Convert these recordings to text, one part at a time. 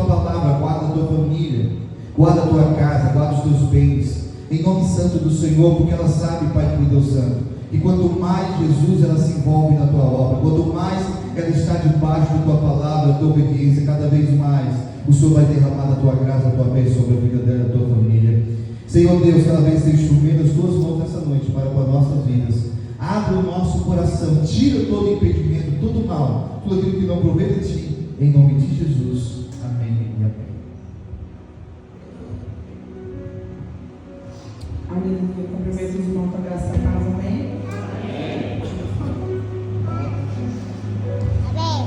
tua palavra, guarda a tua família, guarda a tua casa, guarda os teus bens, em nome santo do Senhor, porque ela sabe, Pai querido Deus santo, e quanto mais, Jesus, ela se envolve na tua obra, quanto mais ela está debaixo da tua palavra, da tua obediência, cada vez mais o Senhor vai derramar a tua graça, a tua bênção sobre a vida dela, a tua família. Senhor Deus, cada vez que instrumento as tuas mãos nessa noite para com as nossas vidas, abre o nosso coração, tira todo impedimento, todo mal, tudo aquilo que não provém de ti, em nome de Jesus, amém e amém. Aleluia, cumprimento os irmãos com a graça da paz, amém?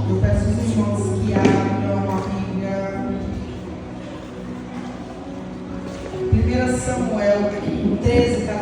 Eu peço aos irmãos que abram a Bíblia, 1 Samuel 13, 14.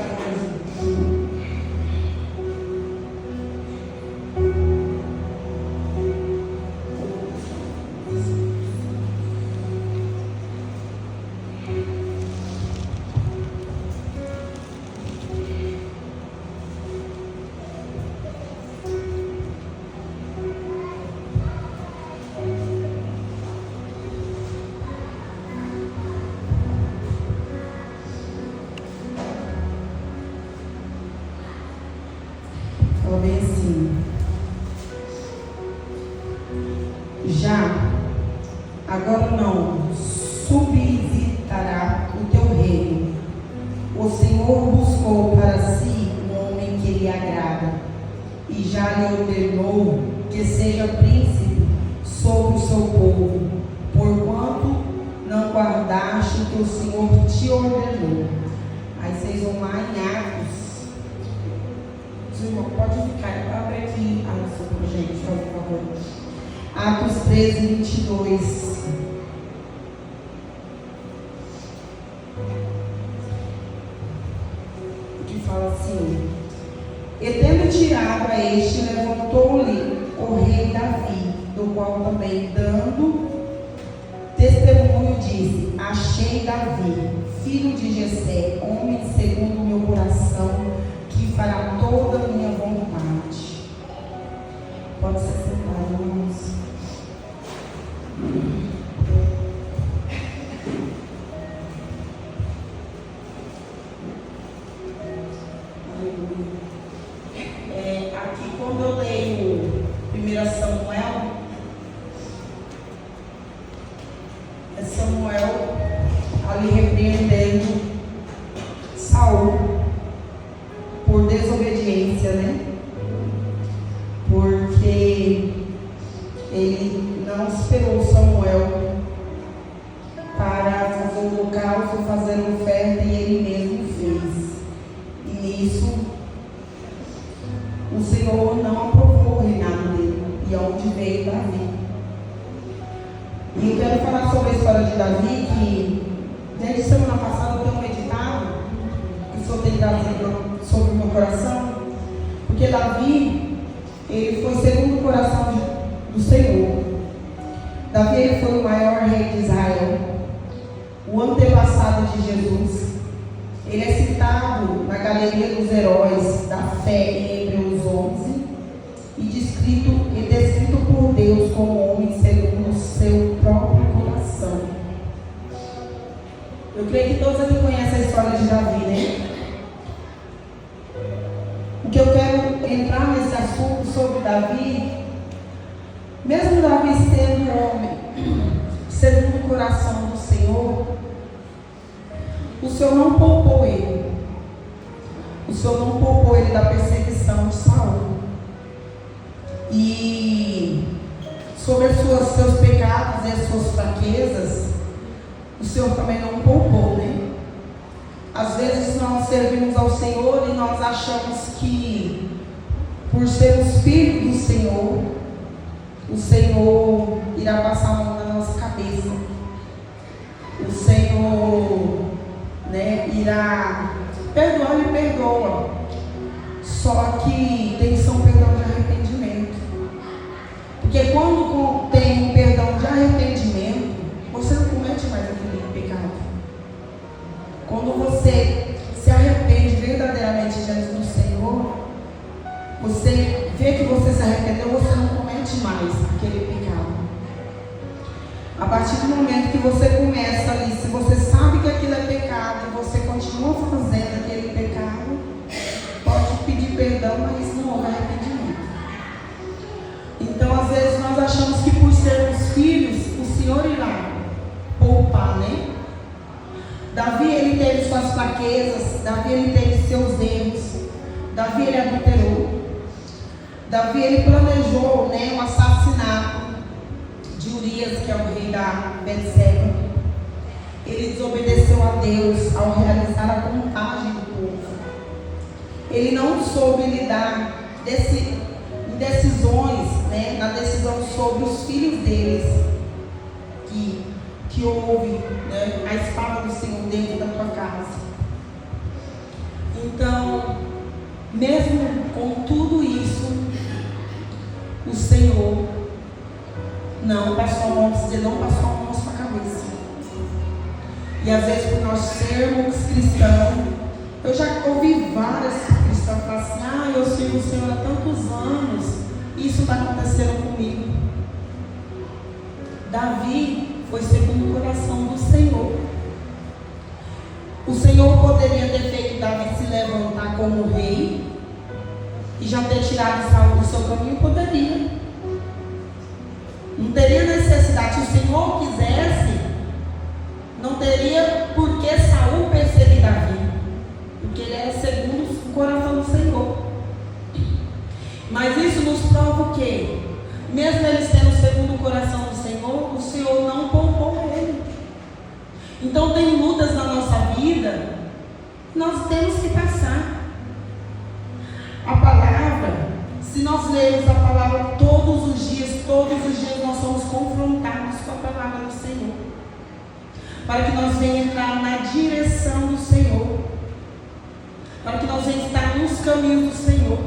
Fala bem assim: já, agora não subsidiará o teu reino. O Senhor buscou para si um homem que lhe agrada, e já lhe ordenou que seja príncipe sobre o seu povo, porquanto não guardaste o que o Senhor te ordenou. Aí vocês vão lá em Atos. Irmão, pode ficar, abre aqui a sua gente, por favor. Atos 13, 22. Que fala assim: e tendo tirado a este, levantou-lhe o rei Davi, do qual também, dando testemunho, disse: achei Davi, filho de Jessé, homem segundo o meu coração, que fará toda a minha vontade. Pode se sentar, irmãos. Aqui, quando eu leio 1 Samuel, é Samuel ali repreendendo Saul por desobediência, né? Porque ele não esperou Samuel para fazer o holocausto, fazer a oferta, e ele mesmo fez. E nisso o Senhor não aprovou o reinado dele, e aonde veio Davi. E eu quero falar sobre a história de Davi, que desde semana passada eu tenho meditado, que o Senhor tem trazido sobre o meu coração, porque Davi, ele foi segundo o coração do Senhor. Davi, ele foi o maior rei de Israel, o antepassado de Jesus. Ele é citado na galeria dos heróis da fé em Hebreus 11 e descrito por Deus como homem segundo o seu próprio coração. Eu creio que todos aqui conhecem a história de Davi, né? O que eu quero entrar nesse assunto sobre Davi, mesmo Davi sendo homem, segundo o coração do Senhor, o Senhor não poupou ele. O Senhor não poupou ele da perseguição de Saul. E sobre seus pecados e as suas fraquezas, o Senhor também não poupou, né? Às vezes nós servimos ao Senhor e nós achamos que, por sermos filhos do Senhor, o Senhor irá passar a mão na nossa cabeça. O Senhor, né, irá perdoar e perdoa. Só que tem que ser um perdão de arrependimento. Porque quando tem um perdão de arrependimento, você não comete mais aquele pecado. Quando você se arrepende verdadeiramente diante do Senhor, você vê que você se arrependeu, você não comete mais aquele pecado. A partir partir do momento que você começa ali, se você sabe que aquilo é pecado e você continua fazendo aquele pecado, pode pedir perdão, mas não houve arrependimento. Então, às vezes, nós achamos que por sermos filhos, o Senhor irá poupar, né? Davi, ele teve suas fraquezas, Davi, ele teve seus erros, Davi, ele adulterou, Davi, ele planejou, né, um assassinato de Urias, que é o rei da Betseba. Ele desobedeceu a Deus ao realizar a contagem do povo. Ele não soube lidar em decisões, né, na decisão sobre os filhos deles, que houve, né, a espada do Senhor dentro da tua casa. Então, mesmo com tudo isso, o Senhor não passou a mão na sua cabeça. E às vezes, por nós sermos cristãos, eu já ouvi várias cristãs falar assim: eu sirvo o Senhor há tantos anos, isso está acontecendo comigo. Davi foi segundo o coração do Senhor. O Senhor poderia ter feito Davi se levantar como rei e já ter tirado Saul do seu caminho? Poderia. Não teria necessidade. Se o Senhor quisesse, não teria por que Saul perseguir Davi, porque ele era segundo o coração do Senhor. Mas isso nos prova o quê? Mesmo ele sendo segundo o coração do Senhor, o Senhor não poupou ele. Então tem lutas na nossa vida, nós temos que passar. A palavra, se nós lermos a palavra todos os dias nós somos confrontados com a palavra do Senhor, para que nós venhamos entrar na direção do Senhor, para que nós venhamos estar nos caminhos do Senhor.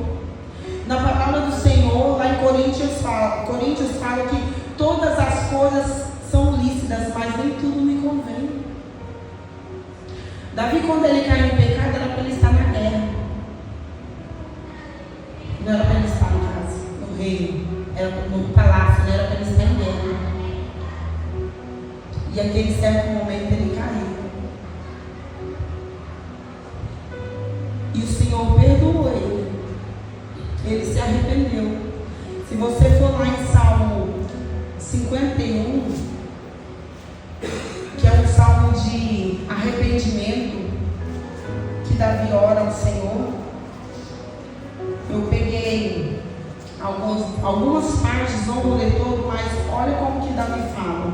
Na palavra do Senhor, lá em Coríntios fala que todas as coisas são lícitas, mas nem tudo me convém. Davi, quando ele caiu em pecado, era para ele estar na guerra, não era para ele estar em casa, no reino, era no palácio, não era para ele estar em guerra. E aquele certo momento ele caiu, e o Senhor perdoou ele. Ele se arrependeu. Se você for lá em Salmo 51, que é um salmo de arrependimento, que Davi ora ao Senhor, eu peguei algumas partes, não vou ler todo, mas olha como que Davi fala: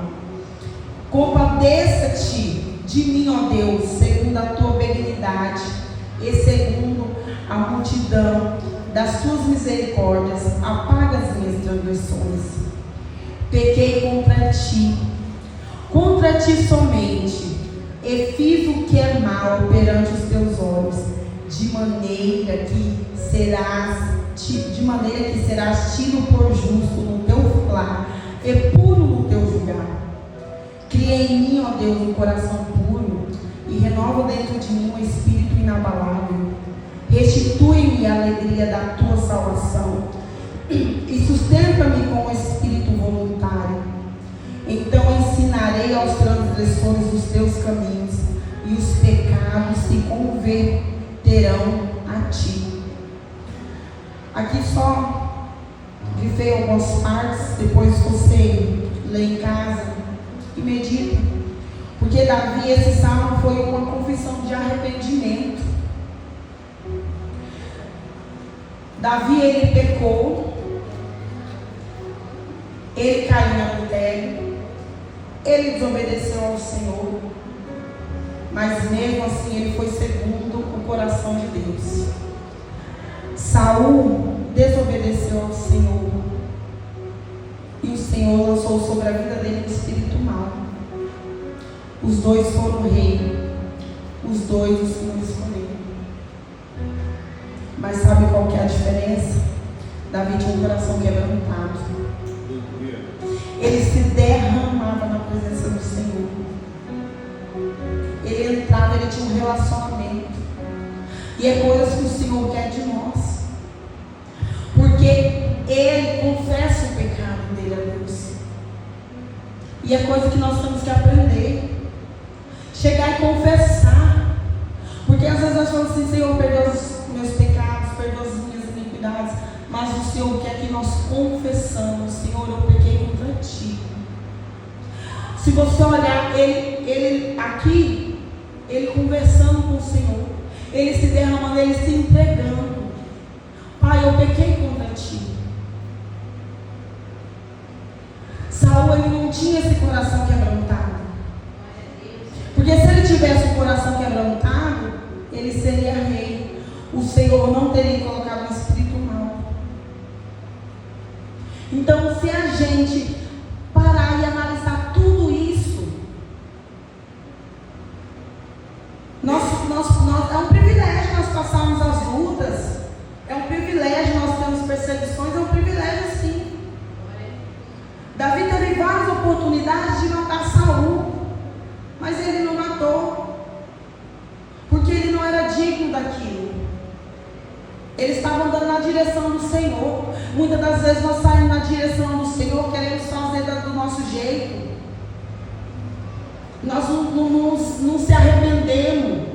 compadeça-te de mim, ó Deus, segundo a tua benignidade e segundo a multidão das tuas misericórdias, apaga as minhas transgressões. Pequei contra ti somente, e fiz o que é mal perante os teus olhos, de maneira que serás tido por justo no teu lar e puro no teu julgar. Cria em mim, ó Deus, um coração puro, e renova dentro de mim um espírito inabalável. Restitui-me a alegria da tua salvação e sustenta-me com o espírito voluntário. Então ensinarei aos transgressores os teus caminhos, e os pecados se converterão a ti. Aqui só grifei algumas partes, depois você lê em casa e medita, porque Davi, esse salmo foi uma confissão de arrependimento. Davi, ele pecou, ele caiu no adultério, ele desobedeceu ao Senhor, mas mesmo assim ele foi segundo o coração de Deus. Saul desobedeceu ao Senhor, e o Senhor lançou sobre a vida dele um espírito mau. Os dois foram rei, os dois o Senhor escolheu. Mas sabe qual que é a diferença? Davi tinha um coração quebrantado. Ele se derramava na presença do Senhor. Ele entrava, ele tinha um relacionamento. E é coisas que o Senhor quer de nós. Porque ele confessa o pecado dele a Deus. E é coisa que nós temos que aprender. Chegar e confessar. Porque às vezes nós falamos assim: Senhor, perdoa os meus pecados, perdoa as minhas iniquidades. Mas o Senhor quer que nós confessamos: Senhor, eu pequei contra ti. Se você olhar, ele aqui, ele conversando com o Senhor, ele se derramando, ele se entregando. Pai, eu pequei contra ti. Saul, ele não tinha esse coração quebrantado. Porque se ele tivesse o coração quebrantado, ele seria rei. O Senhor não teria colocado um espírito mau. Então, se a gente parar e analisar tudo isso, é um privilégio nós passarmos as lutas, é um privilégio nós termos perseguições, é um privilégio sim. Davi teve várias oportunidades de matar Saul, mas ele não matou, porque ele não era digno daquilo. Ele estava andando na direção do Senhor. Muitas das vezes nós saímos na direção do Senhor, queremos fazer do nosso jeito. Nós não se arrependemos.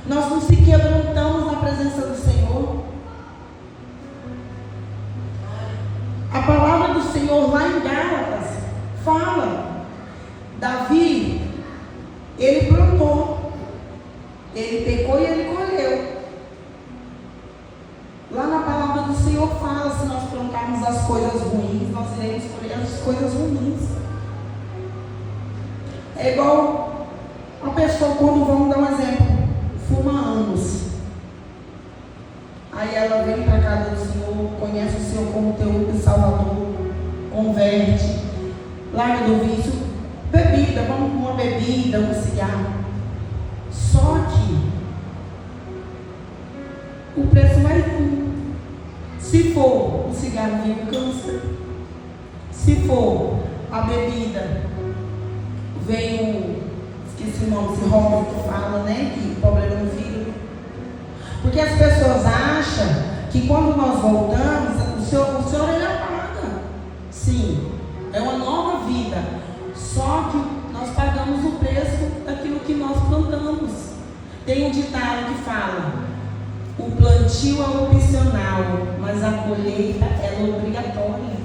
Nós não se quebrantamos na presença do Senhor. A palavra do Senhor lá em Gálatas fala: Davi, ele plantou, ele pecou e ele colheu. Lá na palavra do Senhor fala: se nós plantarmos as coisas ruins, nós iremos colher as coisas ruins. É igual a pessoa, quando, vamos dar um exemplo, fuma anos. Aí ela vem para a casa do Senhor, conhece o Senhor como teu único Salvador, converte, larga do vício, bebida, vamos com uma bebida, um cigarro. Só que o preço vai vir. Se for o cigarro, vem o câncer. Se for a bebida, vem o, esqueci o nome, cirrose que fala, né? Que problema no fígado. Porque as pessoas acham que quando nós voltamos, o Senhor ele apaga. Sim, é uma nova vida. Só que nós pagamos o preço daquilo que nós plantamos. Tem um ditado que fala: o plantio é opcional, mas a colheita é obrigatória.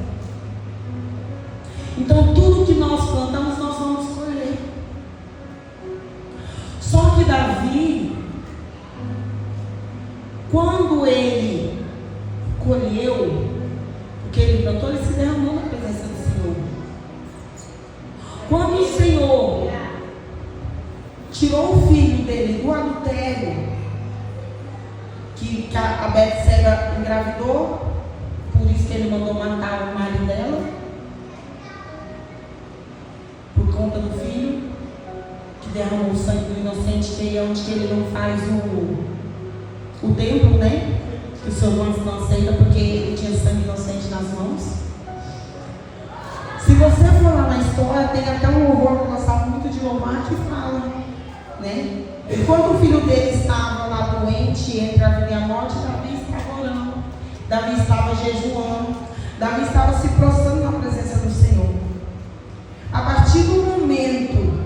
Então tudo que nós plantamos, nós vamos colher. Só que Davi, quando ele colheu o que ele plantou, ele se derramou na presença do Senhor. Quando o Senhor tirou o filho dele do adultério, que a Betseba engravidou, por isso que ele mandou matar o marido dela, por conta do filho, que derramou o sangue do inocente, que é onde ele não faz o templo, né? Que o Senhor não aceita, porque ele tinha sangue inocente nas mãos. Se você for lá na história, tem até um louvor que eu gostava muito de louvar, que fala, né? Enquanto o filho dele estava lá doente, entre a vida e a morte, Davi estava orando, Davi estava jejuando, Davi estava se prostrando na presença do Senhor. A partir do momento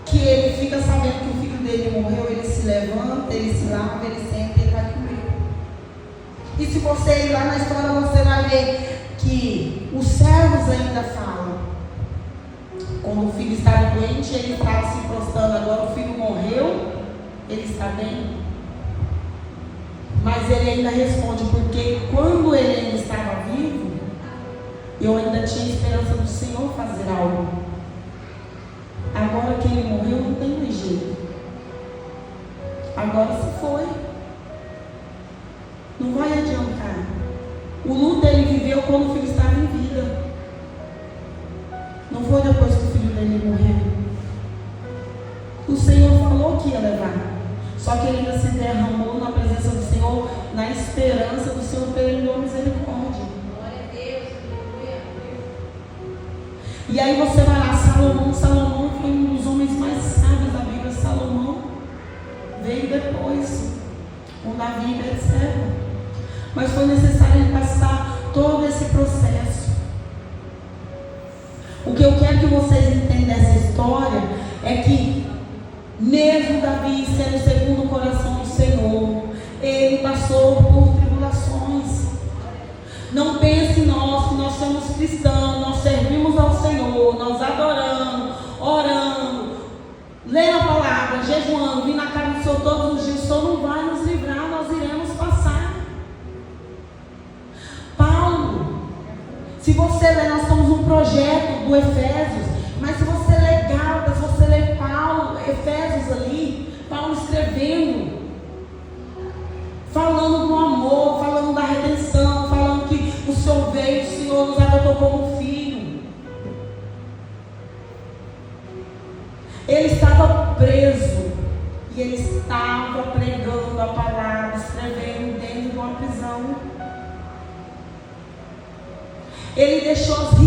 que ele fica sabendo que o filho dele morreu, ele se levanta, ele se lava, ele senta e ele vai comer. E se você ir lá na história, você vai ver que os servos ainda falam: quando o filho estava doente, ele estava se prostrando. Agora o filho morreu, ele está bem. Mas ele ainda responde: porque quando ele ainda estava vivo, eu ainda tinha esperança do Senhor fazer algo. Agora que ele morreu, não tem mais jeito. Agora se foi. Não vai adiantar. O luto ele viveu quando o filho estava em vida. Não foi depois que o filho dele morreu. O Senhor falou que ia levar. Só que ele ainda se derramou na presença do Senhor, na esperança do Senhor ter misericórdia. Glória a Deus, aleluia. E aí você vai lá, Salomão foi um dos homens mais sábios da Bíblia. Salomão veio depois, com Davi e Betseba. Mas foi necessário ele passar todo esse processo. O que é que, mesmo Davi sendo segundo o coração do Senhor, ele passou por tribulações. Não pense em nós que nós somos cristãos, nós servimos ao Senhor, nós adoramos, orando, lendo a palavra, jejuando, vindo na casa do Senhor todos os dias. O Senhor não vai nos livrar, nós iremos passar. Paulo, se você ler, nós somos um projeto do Efésios, mas se você ler Gálatas, se você ler Paulo, Efésios ali, Paulo escrevendo, falando do amor, falando da redenção, falando que o Senhor veio, o Senhor nos adotou como filho. Ele estava preso e ele estava pregando a palavra, escrevendo dentro de uma prisão. Ele deixou as